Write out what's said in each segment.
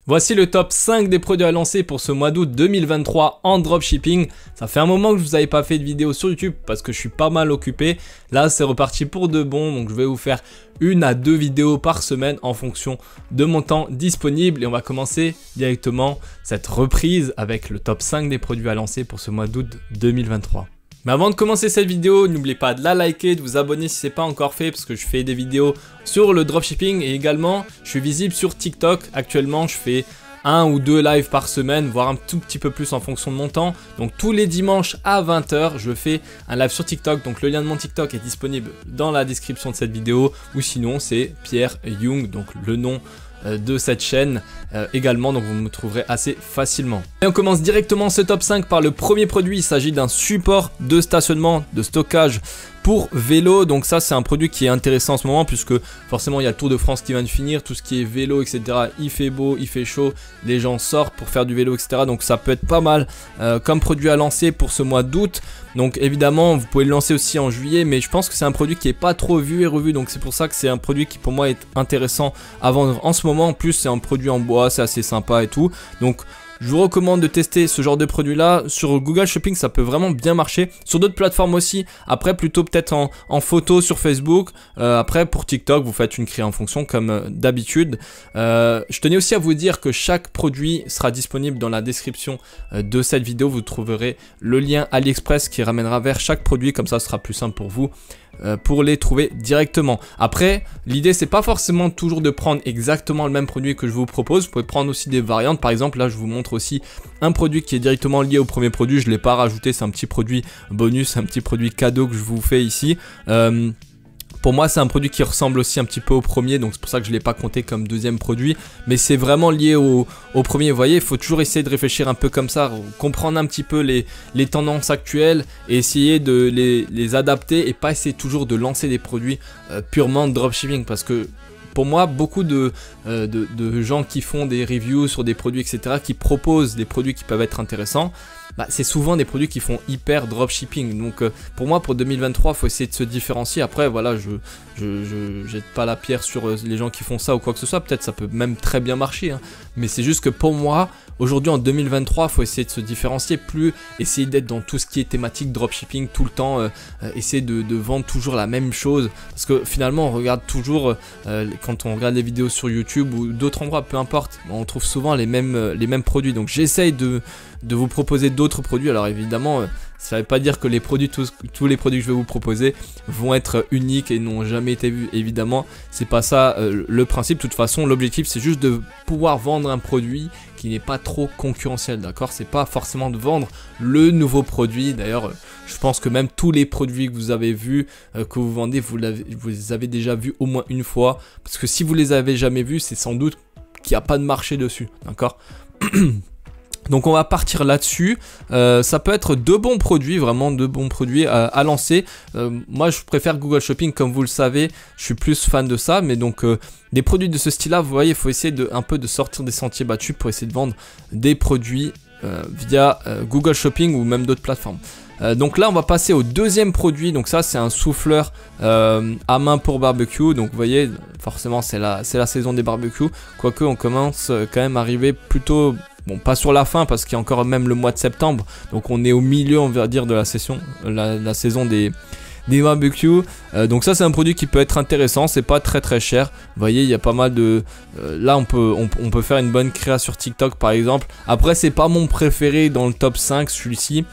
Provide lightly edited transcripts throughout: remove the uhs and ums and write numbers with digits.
Voici le top 5 des produits à lancer pour ce mois d'août 2023 en dropshipping. Ça fait un moment que je vous avais pas fait de vidéo sur YouTube parce que je suis pas mal occupé. Là, c'est reparti pour de bon, donc je vais vous faire 1 à 2 vidéos par semaine en fonction de mon temps disponible. Et on va commencer directement cette reprise avec le top 5 des produits à lancer pour ce mois d'août 2023. Mais avant de commencer cette vidéo, n'oubliez pas de la liker, de vous abonner si ce n'est pas encore fait parce que je fais des vidéos sur le dropshipping et également je suis visible sur TikTok. Actuellement, je fais 1 ou 2 lives par semaine, voire un tout petit peu plus en fonction de mon temps. Donc tous les dimanches à 20 h, je fais un live sur TikTok. Donc le lien de mon TikTok est disponible dans la description de cette vidéo ou sinon c'est Pierre Young, donc le nom de cette chaîne également, donc vous me trouverez assez facilement. Et on commence directement ce top 5 par le premier produit. Il s'agit d'un support de stationnement, de stockage pour vélo. Donc ça, c'est un produit qui est intéressant en ce moment puisque forcément il y a le Tour de France qui vient de finir, tout ce qui est vélo, etc. Il fait beau, il fait chaud, les gens sortent pour faire du vélo, etc. Donc ça peut être pas mal comme produit à lancer pour ce mois d'août. Donc évidemment, vous pouvez le lancer aussi en juillet, mais je pense que c'est un produit qui est pas trop vu et revu. Donc c'est pour ça que c'est un produit qui pour moi est intéressant à vendre en ce moment. En plus, c'est un produit en bois, c'est assez sympa et tout. Donc je vous recommande de tester ce genre de produit là. Sur Google Shopping, ça peut vraiment bien marcher. Sur d'autres plateformes aussi. Après, plutôt peut-être en photo sur Facebook. Après, pour TikTok, vous faites une créa en fonction comme d'habitude. Je tenais aussi à vous dire que chaque produit sera disponible dans la description de cette vidéo. Vous trouverez le lien AliExpress qui ramènera vers chaque produit. Comme ça, ce sera plus simple pour vous. Pour les trouver directement. Après, l'idée c'est pas forcément toujours de prendre exactement le même produit que je vous propose. Vous pouvez prendre aussi des variantes. Par exemple, là je vous montre aussi un produit qui est directement lié au premier produit. Je l'ai pas rajouté, c'est un petit produit bonus, un petit produit cadeau que je vous fais ici. Pour moi, c'est un produit qui ressemble aussi un petit peu au premier, donc c'est pour ça que je ne l'ai pas compté comme deuxième produit. Mais c'est vraiment lié au premier. Vous voyez, il faut toujours essayer de réfléchir un peu comme ça, comprendre un petit peu les tendances actuelles et essayer de les adapter et pas essayer toujours de lancer des produits purement de dropshipping. Parce que pour moi, beaucoup de gens qui font des reviews sur des produits, etc., qui proposent des produits qui peuvent être intéressants, c'est souvent des produits qui font hyper dropshipping. Donc pour moi, pour 2023, il faut essayer de se différencier. Après, voilà, je jette pas la pierre sur les gens qui font ça ou quoi que ce soit. Peut-être ça peut même très bien marcher, hein. Mais c'est juste que pour moi, aujourd'hui en 2023, il faut essayer de se différencier, plus essayer d'être dans tout ce qui est thématique dropshipping tout le temps, essayer de vendre toujours la même chose. Parce que finalement, on regarde toujours, quand on regarde les vidéos sur YouTube ou d'autres endroits, peu importe, on trouve souvent les mêmes produits. Donc j'essaye de vous proposer d'autres produits. Alors évidemment, ça ne veut pas dire que les produits, tous les produits que je vais vous proposer vont être uniques et n'ont jamais été vus. Évidemment, c'est pas ça le principe. De toute façon, l'objectif c'est juste de pouvoir vendre un produit qui n'est pas trop concurrentiel, d'accord? C'est pas forcément de vendre le nouveau produit. D'ailleurs, je pense que même tous les produits que vous avez vus, que vous vendez, vous les avez déjà vus au moins une fois. Parce que si vous les avez jamais vus, c'est sans doute qu'il n'y a pas de marché dessus, d'accord? Donc on va partir là-dessus. Ça peut être de bons produits, vraiment de bons produits à lancer. Moi je préfère Google Shopping, comme vous le savez, je suis plus fan de ça. Mais donc des produits de ce style-là, vous voyez, il faut essayer un peu de sortir des sentiers battus pour essayer de vendre des produits via Google Shopping ou même d'autres plateformes. Donc là on va passer au deuxième produit. Donc ça c'est un souffleur à main pour barbecue. Donc vous voyez, forcément c'est la saison des barbecues. Quoique on commence quand même à arriver plutôt... Bon, pas sur la fin parce qu'il y a encore même le mois de septembre. Donc on est au milieu, on va dire, de la saison des barbecues. Donc ça c'est un produit qui peut être intéressant. C'est pas très cher. Vous voyez, il y a pas mal de... là on peut faire une bonne créa sur TikTok par exemple. Après c'est pas mon préféré dans le top 5 celui-ci.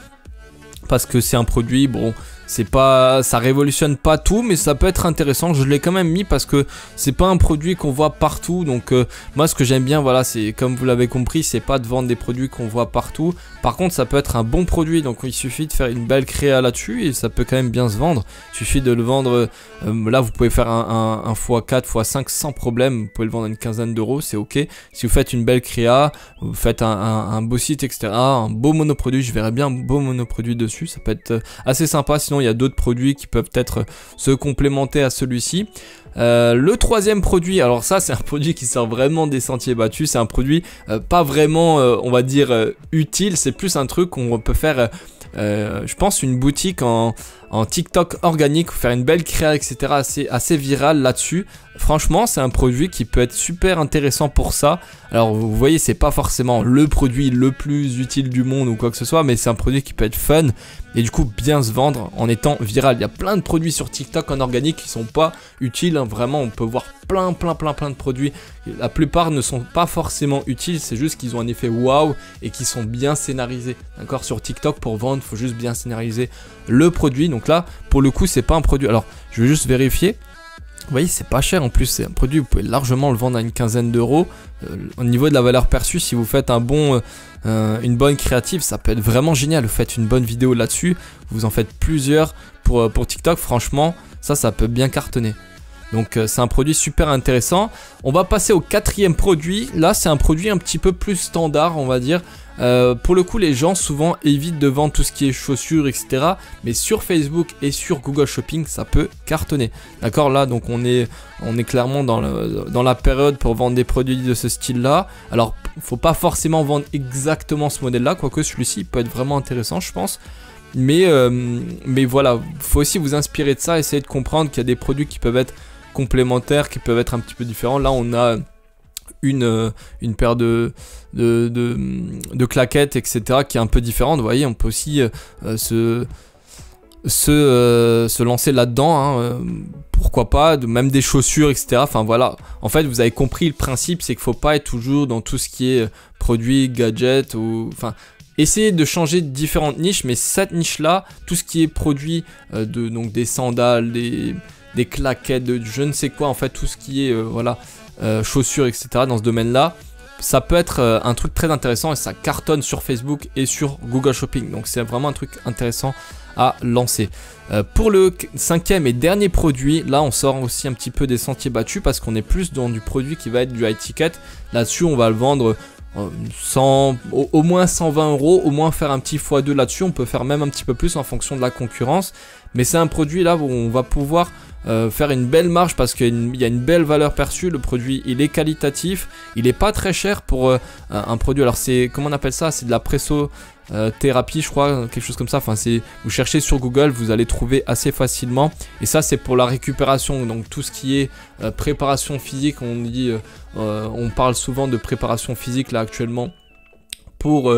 Parce que c'est un produit, bon, c'est pas, ça révolutionne pas tout, mais ça peut être intéressant. Je l'ai quand même mis parce que c'est pas un produit qu'on voit partout. Donc moi ce que j'aime bien, voilà, c'est comme vous l'avez compris, c'est pas de vendre des produits qu'on voit partout. Par contre ça peut être un bon produit, donc il suffit de faire une belle créa là-dessus et ça peut quand même bien se vendre. Il suffit de le vendre, là vous pouvez faire un x4, x5 sans problème. Vous pouvez le vendre à une quinzaine d'euros, c'est ok. Si vous faites une belle créa, vous faites un beau site, etc., un beau monoproduit, je verrais bien un beau monoproduit dessus. Ça peut être assez sympa. Sinon il y a d'autres produits qui peuvent être se complémenter à celui-ci. Le troisième produit, alors ça c'est un produit qui sort vraiment des sentiers battus. C'est un produit pas vraiment on va dire utile. C'est plus un truc qu'on peut faire je pense une boutique en en TikTok organique, faire une belle créa, etc. assez viral là-dessus. Franchement, c'est un produit qui peut être super intéressant pour ça. Alors, vous voyez, c'est pas forcément le produit le plus utile du monde ou quoi que ce soit, mais c'est un produit qui peut être fun et du coup bien se vendre en étant viral. Il y a plein de produits sur TikTok en organique qui sont pas utiles, hein. Vraiment, on peut voir plein de produits. La plupart ne sont pas forcément utiles, c'est juste qu'ils ont un effet waouh et qui sont bien scénarisés. D'accord, sur TikTok pour vendre, il faut juste bien scénariser le produit. Donc là, pour le coup, c'est pas un produit. Alors, je vais juste vérifier. Vous voyez, c'est pas cher en plus, c'est un produit, vous pouvez largement le vendre à une quinzaine d'euros. Au niveau de la valeur perçue, si vous faites une bonne créative, ça peut être vraiment génial. Vous faites une bonne vidéo là-dessus, vous en faites plusieurs pour TikTok, franchement, ça peut bien cartonner. Donc c'est un produit super intéressant. On va passer au quatrième produit. Là, c'est un produit un petit peu plus standard, on va dire. Pour le coup, les gens souvent évitent de vendre tout ce qui est chaussures, etc. Mais sur Facebook et sur Google Shopping, ça peut cartonner. D'accord, là, donc on est clairement dans la période pour vendre des produits de ce style-là. Alors, il ne faut pas forcément vendre exactement ce modèle-là, quoique celui-ci peut être vraiment intéressant, je pense. Mais voilà, il faut aussi vous inspirer de ça, essayer de comprendre qu'il y a des produits qui peuvent être complémentaires, qui peuvent être un petit peu différents. Là, on a une paire de claquettes, etc. qui est un peu différente. Vous voyez, on peut aussi se lancer là-dedans, hein. Pourquoi pas, même des chaussures, etc. Enfin voilà, en fait vous avez compris le principe, c'est qu'il ne faut pas être toujours dans tout ce qui est produits, gadgets, ou enfin essayez de changer de différentes niches, mais cette niche-là, tout ce qui est produit donc des sandales, des claquettes, de je ne sais quoi, en fait tout ce qui est voilà, chaussures, etc. dans ce domaine-là, ça peut être un truc très intéressant et ça cartonne sur Facebook et sur Google Shopping. Donc c'est vraiment un truc intéressant à lancer. Pour le cinquième et dernier produit, là on sort aussi un petit peu des sentiers battus parce qu'on est plus dans du produit qui va être du high ticket. Là-dessus on va le vendre au moins 120 euros, au moins faire un petit x2 là-dessus. On peut faire même un petit peu plus en fonction de la concurrence. Mais c'est un produit là où on va pouvoir faire une belle marge parce qu'il y a une belle valeur perçue. Le produit il est qualitatif, il est pas très cher pour un produit. Alors c'est, comment on appelle ça, c'est de la pressothérapie, je crois, quelque chose comme ça. Enfin vous cherchez sur Google, vous allez trouver assez facilement. Et ça c'est pour la récupération, donc tout ce qui est préparation physique. On parle souvent de préparation physique là actuellement pour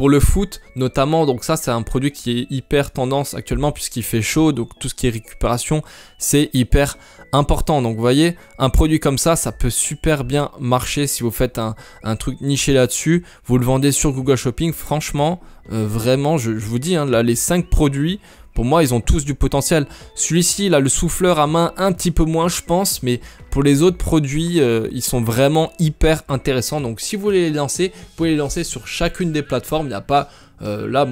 le foot notamment. Donc ça c'est un produit qui est hyper tendance actuellement puisqu'il fait chaud, donc tout ce qui est récupération c'est hyper important. Donc vous voyez, un produit comme ça peut super bien marcher si vous faites un truc niché là-dessus, vous le vendez sur Google Shopping. Franchement vraiment je vous dis, hein, là les 5 produits, pour moi, ils ont tous du potentiel. Celui-ci, là, le souffleur à main, un petit peu moins, je pense. Mais pour les autres produits, ils sont vraiment hyper intéressants. Donc, si vous voulez les lancer, vous pouvez les lancer sur chacune des plateformes. Il n'y a pas... là,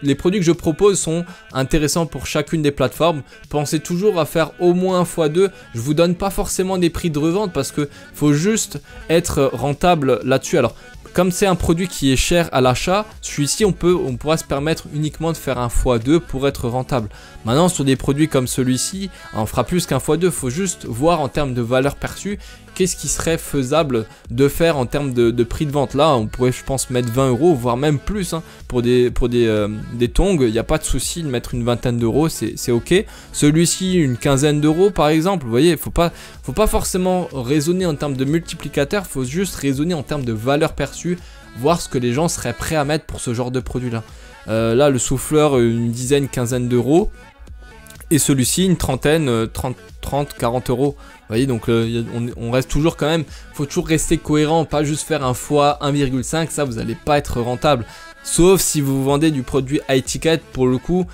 les produits que je propose sont intéressants pour chacune des plateformes. Pensez toujours à faire au moins x2. Je vous donne pas forcément des prix de revente parce que faut juste être rentable là-dessus. Alors, comme c'est un produit qui est cher à l'achat, celui-ci on pourra se permettre uniquement de faire un x2 pour être rentable. Maintenant sur des produits comme celui-ci, on fera plus qu'un x2, il faut juste voir en termes de valeur perçue, qu'est-ce qui serait faisable de faire en termes de prix de vente. Là on pourrait je pense mettre 20 euros, voire même plus, hein, pour des tongs, il n'y a pas de souci de mettre une vingtaine d'euros, c'est ok. Celui-ci une quinzaine d'euros par exemple, vous voyez, il faut pas forcément raisonner en termes de multiplicateur, il faut juste raisonner en termes de valeur perçue, voir ce que les gens seraient prêts à mettre pour ce genre de produit là. Là le souffleur une dizaine, quinzaine d'euros. Et celui-ci une trentaine, 30, 40 euros. Vous voyez, donc on reste toujours quand même, faut toujours rester cohérent, pas juste faire un fois 1,5, ça vous n'allez pas être rentable. Sauf si vous vendez du produit high ticket, pour le coup,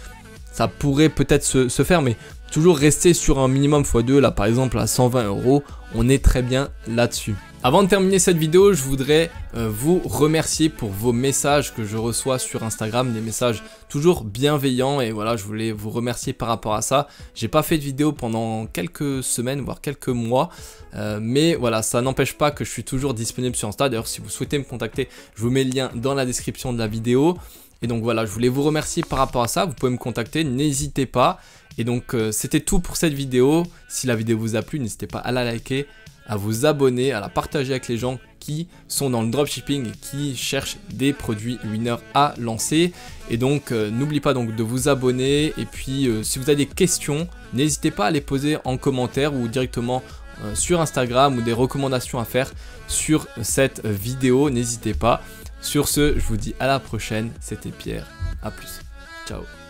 ça pourrait peut-être se faire, mais toujours rester sur un minimum x2, là par exemple à 120 euros, on est très bien là-dessus. Avant de terminer cette vidéo, je voudrais vous remercier pour vos messages que je reçois sur Instagram, des messages toujours bienveillants, et voilà, je voulais vous remercier par rapport à ça. J'ai pas fait de vidéo pendant quelques semaines, voire quelques mois, mais voilà, ça n'empêche pas que je suis toujours disponible sur Insta. D'ailleurs, si vous souhaitez me contacter, je vous mets le lien dans la description de la vidéo. Et donc voilà, je voulais vous remercier par rapport à ça, vous pouvez me contacter, n'hésitez pas. Et donc c'était tout pour cette vidéo. Si la vidéo vous a plu, n'hésitez pas à la liker, à vous abonner, à la partager avec les gens qui sont dans le dropshipping et qui cherchent des produits winner à lancer. Et donc n'oubliez pas donc de vous abonner, et puis si vous avez des questions, n'hésitez pas à les poser en commentaire ou directement sur Instagram, ou des recommandations à faire sur cette vidéo, n'hésitez pas. Sur ce, je vous dis à la prochaine, c'était Pierre, à plus, ciao.